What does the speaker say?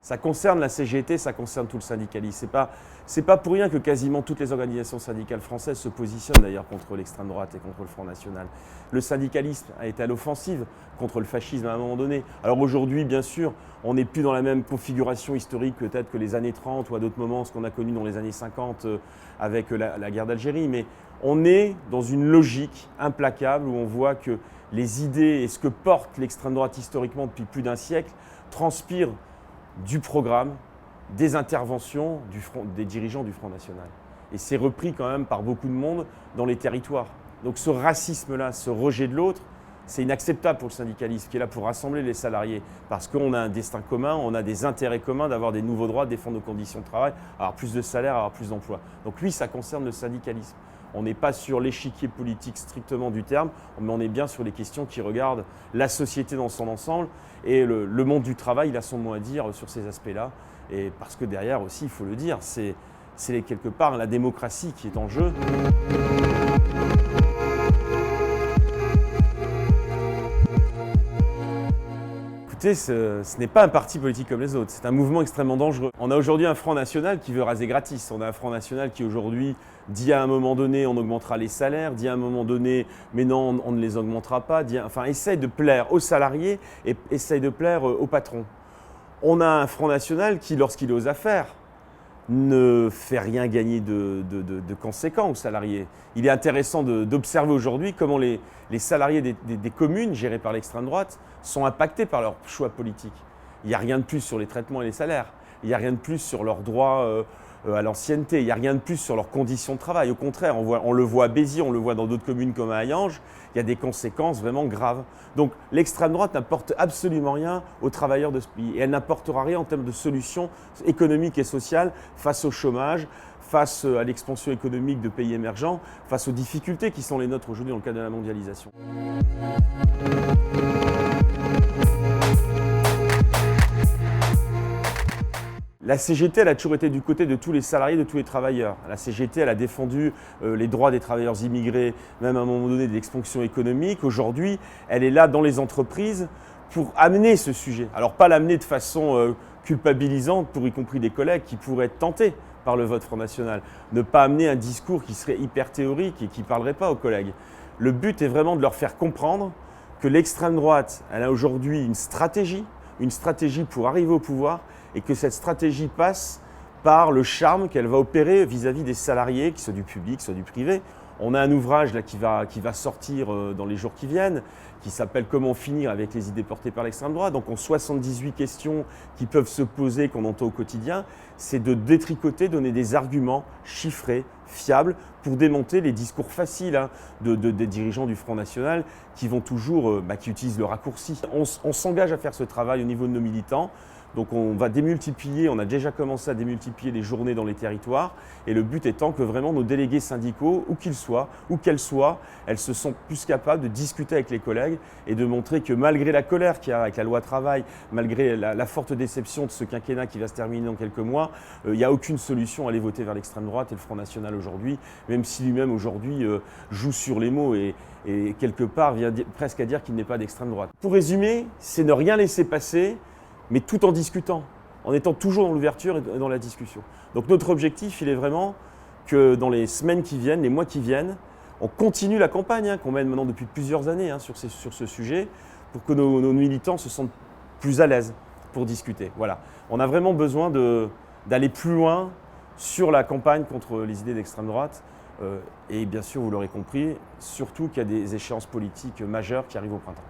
Ça concerne la CGT, ça concerne tout le syndicalisme. C'est pas pour rien que quasiment toutes les organisations syndicales françaises se positionnent d'ailleurs contre l'extrême droite et contre le Front National. Le syndicalisme a été à l'offensive contre le fascisme à un moment donné. Alors aujourd'hui, bien sûr, on n'est plus dans la même configuration historique peut-être que les années 30 ou à d'autres moments, ce qu'on a connu dans les années 50 avec la guerre d'Algérie, mais on est dans une logique implacable où on voit que les idées et ce que porte l'extrême droite historiquement depuis plus d'un siècle transpirent du programme, des interventions des dirigeants du Front National. Et c'est repris quand même par beaucoup de monde dans les territoires. Donc ce racisme-là, ce rejet de l'autre, c'est inacceptable pour le syndicalisme qui est là pour rassembler les salariés parce qu'on a un destin commun, on a des intérêts communs d'avoir des nouveaux droits, de défendre nos conditions de travail, avoir plus de salaire, avoir plus d'emplois. Donc oui, ça concerne le syndicalisme. On n'est pas sur l'échiquier politique strictement du terme, mais on est bien sur les questions qui regardent la société dans son ensemble. Et le monde du travail, il a son mot à dire sur ces aspects-là. Et parce que derrière aussi, il faut le dire, c'est quelque part la démocratie qui est en jeu. Écoutez, ce n'est pas un parti politique comme les autres, c'est un mouvement extrêmement dangereux. On a aujourd'hui un Front National qui veut raser gratis. On a un Front National qui aujourd'hui dit à un moment donné on augmentera les salaires, dit à un moment donné mais non on ne les augmentera pas, essaye de plaire aux salariés et essaye de plaire aux patrons. On a un Front National qui, lorsqu'il est aux affaires, ne fait rien gagner de conséquent aux salariés. Il est intéressant d'observer aujourd'hui comment les salariés des communes gérées par l'extrême droite sont impactés par leurs choix politiques. Il n'y a rien de plus sur les traitements et les salaires. Il n'y a rien de plus sur leurs droits à l'ancienneté. Il n'y a rien de plus sur leurs conditions de travail. Au contraire, on le voit à Béziers, on le voit dans d'autres communes comme à Hayange. Il y a des conséquences vraiment graves. Donc l'extrême droite n'apporte absolument rien aux travailleurs de ce pays. Et elle n'apportera rien en termes de solutions économiques et sociales face au chômage, face à l'expansion économique de pays émergents, face aux difficultés qui sont les nôtres aujourd'hui dans le cadre de la mondialisation. La CGT, elle a toujours été du côté de tous les salariés, de tous les travailleurs. La CGT, elle a défendu les droits des travailleurs immigrés, même à un moment donné de l'expansion économique. Aujourd'hui, elle est là dans les entreprises pour amener ce sujet. Alors pas l'amener de façon culpabilisante pour y compris des collègues qui pourraient être tentés par le vote Front National. Ne pas amener un discours qui serait hyper théorique et qui ne parlerait pas aux collègues. Le but est vraiment de leur faire comprendre que l'extrême droite, elle a aujourd'hui une stratégie pour arriver au pouvoir et que cette stratégie passe par le charme qu'elle va opérer vis-à-vis des salariés, qu'ils soient du public, soit du privé. On a un ouvrage là, qui va sortir dans les jours qui viennent, qui s'appelle « Comment finir avec les idées portées par l'extrême droite ». Donc, en 78 questions qui peuvent se poser, qu'on entend au quotidien, c'est de détricoter, donner des arguments chiffrés, fiables, pour démonter les discours faciles des dirigeants du Front National qui vont toujours, qui utilisent le raccourci. On s'engage à faire ce travail au niveau de nos militants. Donc on va démultiplier, on a déjà commencé à démultiplier les journées dans les territoires et le but étant que vraiment nos délégués syndicaux, où qu'ils soient, où qu'elles soient, elles se sont plus capables de discuter avec les collègues et de montrer que malgré la colère qu'il y a avec la loi travail, malgré la forte déception de ce quinquennat qui va se terminer dans quelques mois, il n'y a aucune solution à aller voter vers l'extrême droite et le Front National aujourd'hui, même si lui-même aujourd'hui joue sur les mots et quelque part vient presque à dire qu'il n'est pas d'extrême droite. Pour résumer, c'est ne rien laisser passer, mais tout en discutant, en étant toujours dans l'ouverture et dans la discussion. Donc notre objectif, il est vraiment que dans les semaines qui viennent, les mois qui viennent, on continue la campagne qu'on mène maintenant depuis plusieurs années sur ce sujet, pour que nos militants se sentent plus à l'aise pour discuter. Voilà. On a vraiment besoin d'aller plus loin sur la campagne contre les idées d'extrême droite. Et bien sûr, vous l'aurez compris, surtout qu'il y a des échéances politiques majeures qui arrivent au printemps.